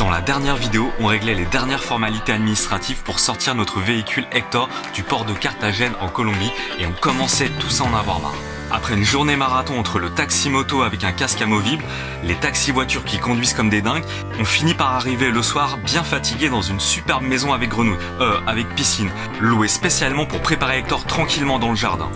Dans la dernière vidéo, on réglait les dernières formalités administratives pour sortir notre véhicule Hector du port de Carthagène en Colombie et on commençait tous à en avoir marre. Après une journée marathon entre le taxi-moto avec un casque amovible, les taxis-voitures qui conduisent comme des dingues, on finit par arriver le soir bien fatigué dans une superbe maison avec grenouille, avec piscine, louée spécialement pour préparer Hector tranquillement dans le jardin.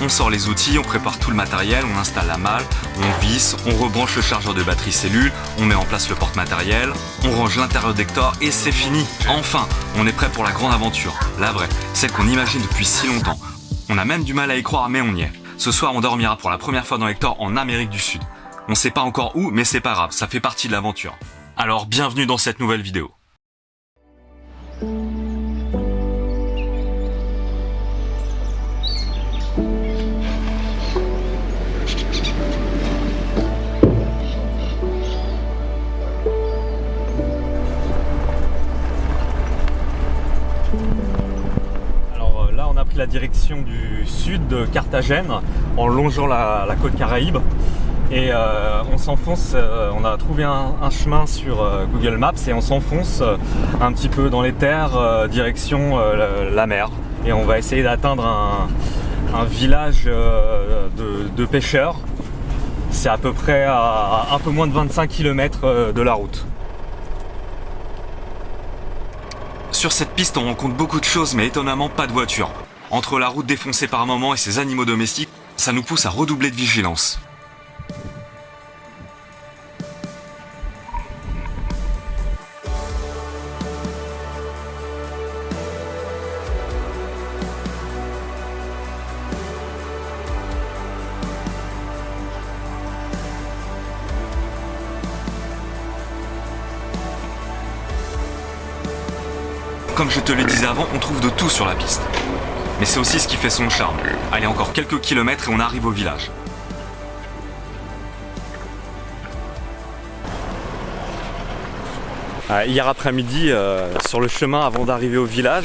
On sort les outils, on prépare tout le matériel, on installe la malle, on visse, on rebranche le chargeur de batterie cellule, on met en place le porte-matériel, on range l'intérieur d'Hector et c'est fini. Enfin, on est prêt pour la grande aventure, la vraie, celle qu'on imagine depuis si longtemps. On a même du mal à y croire mais on y est. Ce soir on dormira pour la première fois dans Hector en Amérique du Sud. On sait pas encore où mais c'est pas grave, ça fait partie de l'aventure. Alors bienvenue dans cette nouvelle vidéo. On a pris la direction du sud de Carthagène en longeant la côte Caraïbe et on s'enfonce, on a trouvé un chemin sur Google Maps et on s'enfonce un petit peu dans les terres direction la mer et on va essayer d'atteindre un village de pêcheurs. C'est à peu près à un peu moins de 25 km de la route. Sur cette piste, on rencontre beaucoup de choses, mais étonnamment pas de voitures. Entre la route défoncée par moments et ces animaux domestiques, ça nous pousse à redoubler de vigilance. Comme je te le disais avant, on trouve de tout sur la piste. Mais c'est aussi ce qui fait son charme. Allez, encore quelques kilomètres et on arrive au village. Hier après-midi, sur le chemin avant d'arriver au village,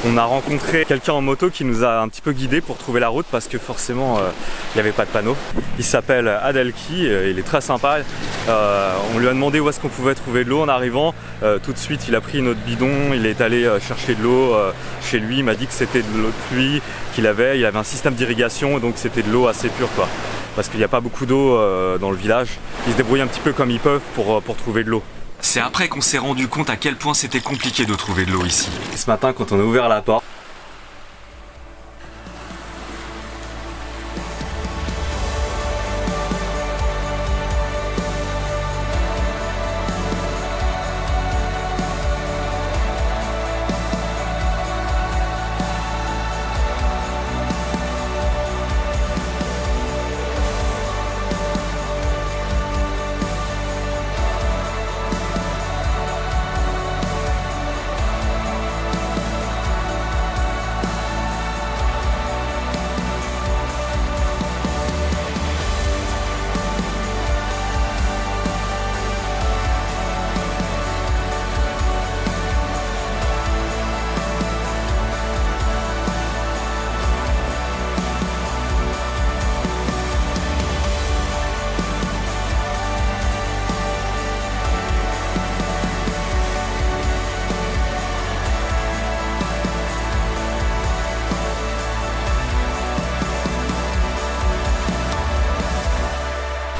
on a rencontré quelqu'un en moto qui nous a un petit peu guidé pour trouver la route parce que forcément il n'y avait pas de panneau. Il s'appelle Adelki, il est très sympa. On lui a demandé où est-ce qu'on pouvait trouver de l'eau en arrivant. Tout de suite il a pris notre bidon, il est allé chercher de l'eau chez lui. Il m'a dit que c'était de l'eau de pluie qu'il avait. Il avait un système d'irrigation donc c'était de l'eau assez pure quoi. Parce qu'il n'y a pas beaucoup d'eau dans le village. Ils se débrouillent un petit peu comme ils peuvent pour trouver de l'eau. C'est après qu'on s'est rendu compte à quel point c'était compliqué de trouver de l'eau ici. Ce matin, quand on a ouvert la porte,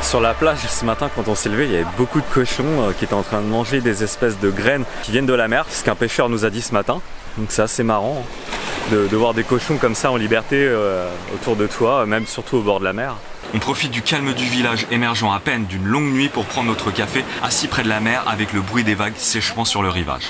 sur la plage ce matin quand on s'est levé, il y avait beaucoup de cochons qui étaient en train de manger des espèces de graines qui viennent de la mer, c'est ce qu'un pêcheur nous a dit ce matin. Donc c'est assez marrant de voir des cochons comme ça en liberté autour de toi, même surtout au bord de la mer. On profite du calme du village émergeant à peine d'une longue nuit pour prendre notre café assis près de la mer avec le bruit des vagues s'échouant sur le rivage.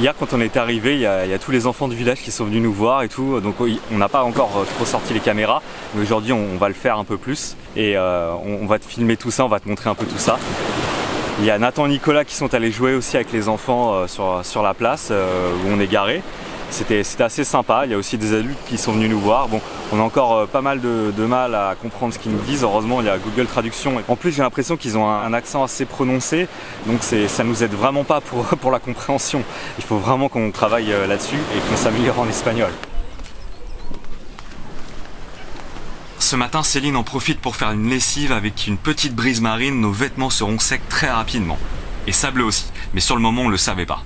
Hier quand on est arrivé, il y a tous les enfants du village qui sont venus nous voir et tout, donc on n'a pas encore trop sorti les caméras, mais aujourd'hui on va le faire un peu plus et on va te filmer tout ça, on va te montrer un peu tout ça. Il y a Nathan et Nicolas qui sont allés jouer aussi avec les enfants sur la place où on est garé. C'était assez sympa, il y a aussi des adultes qui sont venus nous voir. Bon, On a encore pas mal de mal à comprendre ce qu'ils nous disent. Heureusement, il y a Google Traduction. En plus, j'ai l'impression qu'ils ont un accent assez prononcé, donc ça nous aide vraiment pas pour la compréhension. Il faut vraiment qu'on travaille là-dessus et qu'on s'améliore en espagnol. Ce matin, Céline en profite pour faire une lessive. Avec une petite brise marine, nos vêtements seront secs très rapidement. Et sableux aussi, mais sur le moment, on ne le savait pas.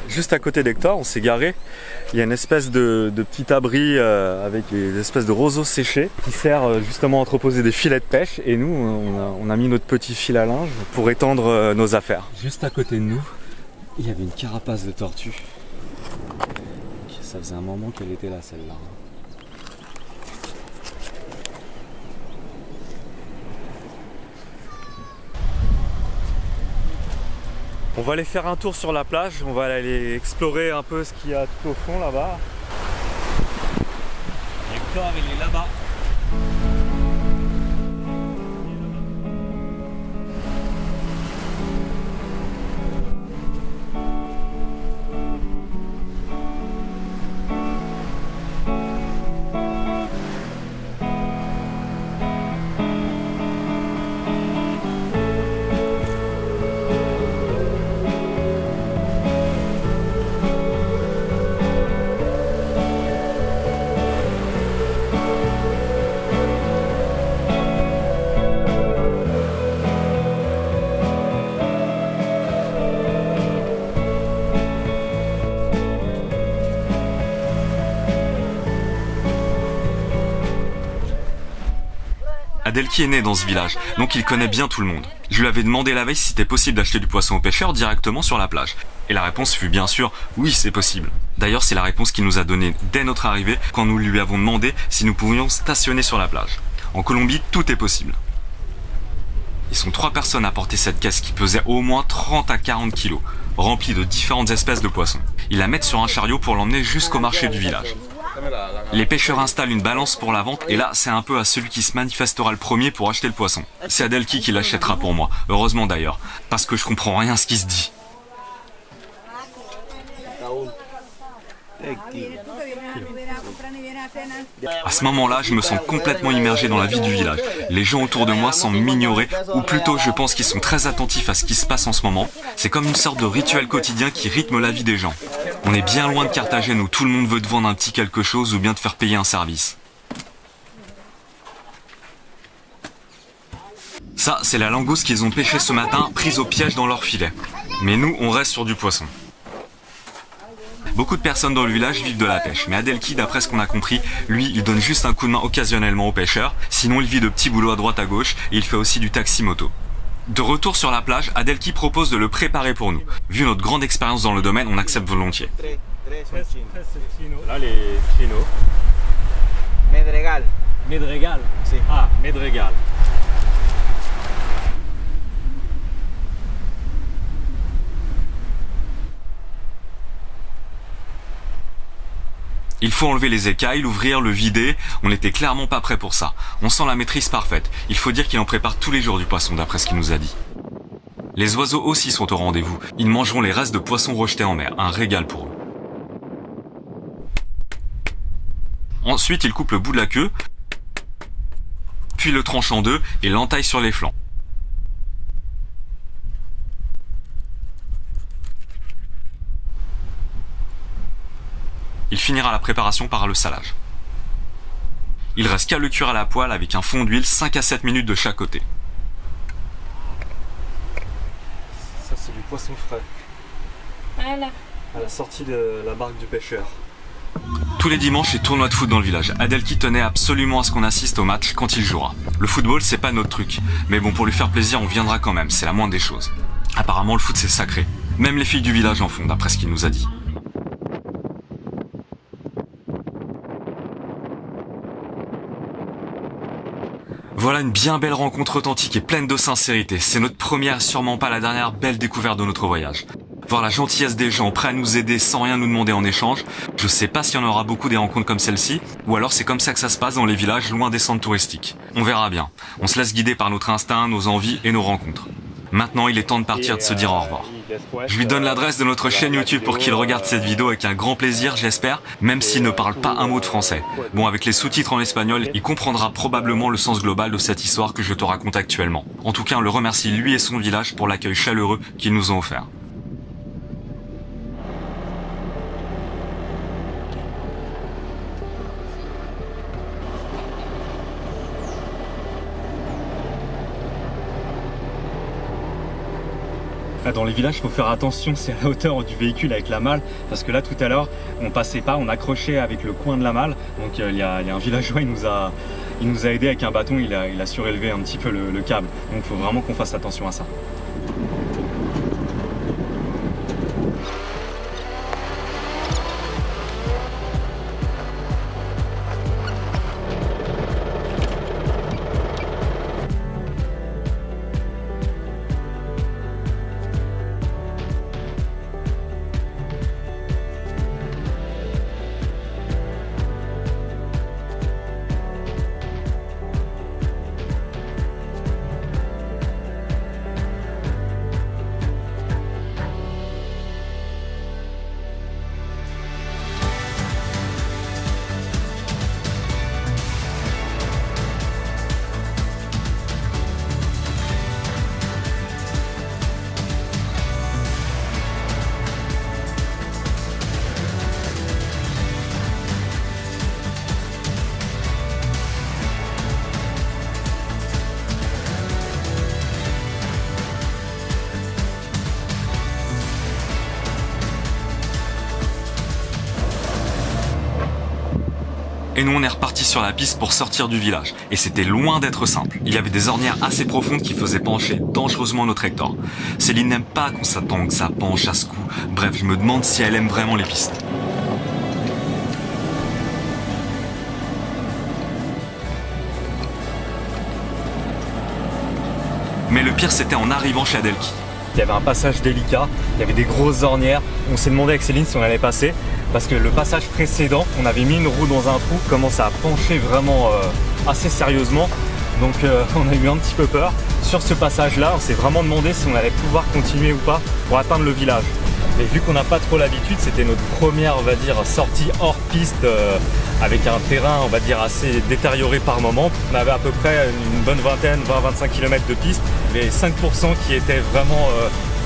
Juste à côté d'Hector, on s'est garé. Il y a une espèce de petit abri avec des espèces de roseaux séchés qui sert justement à entreposer des filets de pêche. Et nous, on a mis notre petit fil à linge pour étendre nos affaires. Juste à côté de nous, il y avait une carapace de tortue. Ça faisait un moment qu'elle était là, celle-là. On va aller faire un tour sur la plage, on va aller explorer un peu ce qu'il y a tout au fond là-bas. Hector, il est là-bas. Adelki est né dans ce village, donc il connaît bien tout le monde. Je lui avais demandé la veille si c'était possible d'acheter du poisson aux pêcheurs directement sur la plage. Et la réponse fut bien sûr, oui c'est possible. D'ailleurs c'est la réponse qu'il nous a donnée dès notre arrivée quand nous lui avons demandé si nous pouvions stationner sur la plage. En Colombie, tout est possible. Ils sont 3 personnes à porter cette caisse qui pesait au moins 30 à 40 kilos, remplie de différentes espèces de poissons. Ils la mettent sur un chariot pour l'emmener jusqu'au marché du village. Les pêcheurs installent une balance pour la vente et là c'est un peu à celui qui se manifestera le premier pour acheter le poisson. C'est Adelki qui l'achètera pour moi, heureusement d'ailleurs, parce que je comprends rien à ce qui se dit. À ce moment-là, je me sens complètement immergé dans la vie du village. Les gens autour de moi semblent m'ignorer, ou plutôt je pense qu'ils sont très attentifs à ce qui se passe en ce moment. C'est comme une sorte de rituel quotidien qui rythme la vie des gens. On est bien loin de Carthagène où tout le monde veut te vendre un petit quelque chose ou bien te faire payer un service. Ça, c'est la langouste qu'ils ont pêchée ce matin, prise au piège dans leur filet. Mais nous, on reste sur du poisson. Beaucoup de personnes dans le village vivent de la pêche, mais Adelki, d'après ce qu'on a compris, lui, il donne juste un coup de main occasionnellement aux pêcheurs, sinon il vit de petits boulots à droite à gauche et il fait aussi du taxi-moto. De retour sur la plage, Adelki propose de le préparer pour nous. Vu notre grande expérience dans le domaine, on accepte volontiers. Là, les chinos. Medregal. Medregal. Sí. Ah, Medregal. Il faut enlever les écailles, l'ouvrir, le vider. On n'était clairement pas prêt pour ça. On sent la maîtrise parfaite. Il faut dire qu'il en prépare tous les jours du poisson, d'après ce qu'il nous a dit. Les oiseaux aussi sont au rendez-vous. Ils mangeront les restes de poissons rejetés en mer. Un régal pour eux. Ensuite, il coupe le bout de la queue, puis le tranche en deux et l'entaille sur les flancs. Il finira la préparation par le salage. Il reste qu'à le cuire à la poêle avec un fond d'huile 5 à 7 minutes de chaque côté. Ça c'est du poisson frais. Voilà. À la sortie de la barque du pêcheur. Tous les dimanches, c'est tournoi de foot dans le village. Adelki tenait absolument à ce qu'on assiste au match quand il jouera. Le football, c'est pas notre truc. Mais bon, pour lui faire plaisir, on viendra quand même, c'est la moindre des choses. Apparemment, le foot, c'est sacré. Même les filles du village en font, d'après ce qu'il nous a dit. Voilà une bien belle rencontre authentique et pleine de sincérité. C'est notre première, sûrement pas la dernière, belle découverte de notre voyage. Voir la gentillesse des gens prêts à nous aider sans rien nous demander en échange. Je sais pas s'il y en aura beaucoup des rencontres comme celle-ci, ou alors c'est comme ça que ça se passe dans les villages loin des centres touristiques. On verra bien. On se laisse guider par notre instinct, nos envies et nos rencontres. Maintenant, il est temps de partir, de se dire au revoir. Je lui donne l'adresse de notre chaîne YouTube pour qu'il regarde cette vidéo avec un grand plaisir, j'espère, même s'il ne parle pas un mot de français. Bon, avec les sous-titres en espagnol, il comprendra probablement le sens global de cette histoire que je te raconte actuellement. En tout cas, on le remercie lui et son village pour l'accueil chaleureux qu'ils nous ont offert. Dans les villages, il faut faire attention, c'est à la hauteur du véhicule avec la malle, parce que là tout à l'heure, on passait pas, on accrochait avec le coin de la malle, donc il y a un villageois, il nous a aidé avec un bâton, il a surélevé un petit peu le câble, donc il faut vraiment qu'on fasse attention à ça. Et nous on est reparti sur la piste pour sortir du village. Et c'était loin d'être simple. Il y avait des ornières assez profondes qui faisaient pencher dangereusement notre Hector. Céline n'aime pas qu'on s'attend que ça penche à ce coup. Bref, je me demande si elle aime vraiment les pistes. Mais le pire c'était en arrivant chez Adelki. Il y avait un passage délicat, il y avait des grosses ornières, on s'est demandé avec Céline si on allait passer, parce que le passage précédent, on avait mis une roue dans un trou, commence à pencher vraiment assez sérieusement, donc on a eu un petit peu peur. Sur ce passage-là, on s'est vraiment demandé si on allait pouvoir continuer ou pas pour atteindre le village. Et vu qu'on n'a pas trop l'habitude, c'était notre première, on va dire, sortie hors piste avec un terrain, on va dire, assez détérioré par moment. On avait à peu près une bonne vingtaine, 20-25 km de piste. Les 5% qui étaient vraiment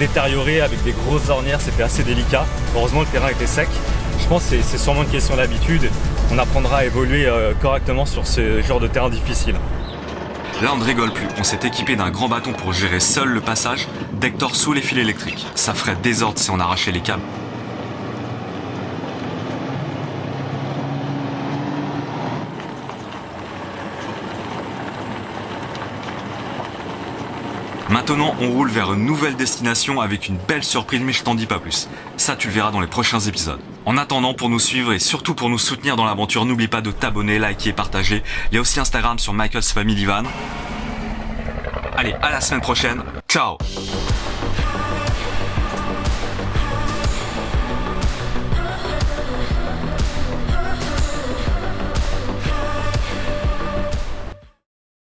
détériorés avec des grosses ornières, c'était assez délicat. Heureusement, le terrain était sec. Je pense que c'est sûrement une question d'habitude. On apprendra à évoluer correctement sur ce genre de terrain difficile. Là on ne rigole plus, on s'est équipé d'un grand bâton pour gérer seul le passage d'Hector sous les fils électriques. Ça ferait désordre si on arrachait les câbles. Maintenant, on roule vers une nouvelle destination avec une belle surprise, mais je t'en dis pas plus. Ça, tu le verras dans les prochains épisodes. En attendant, pour nous suivre et surtout pour nous soutenir dans l'aventure, n'oublie pas de t'abonner, liker et partager. Il y a aussi Instagram sur Michael's Family Van. Allez, à la semaine prochaine. Ciao!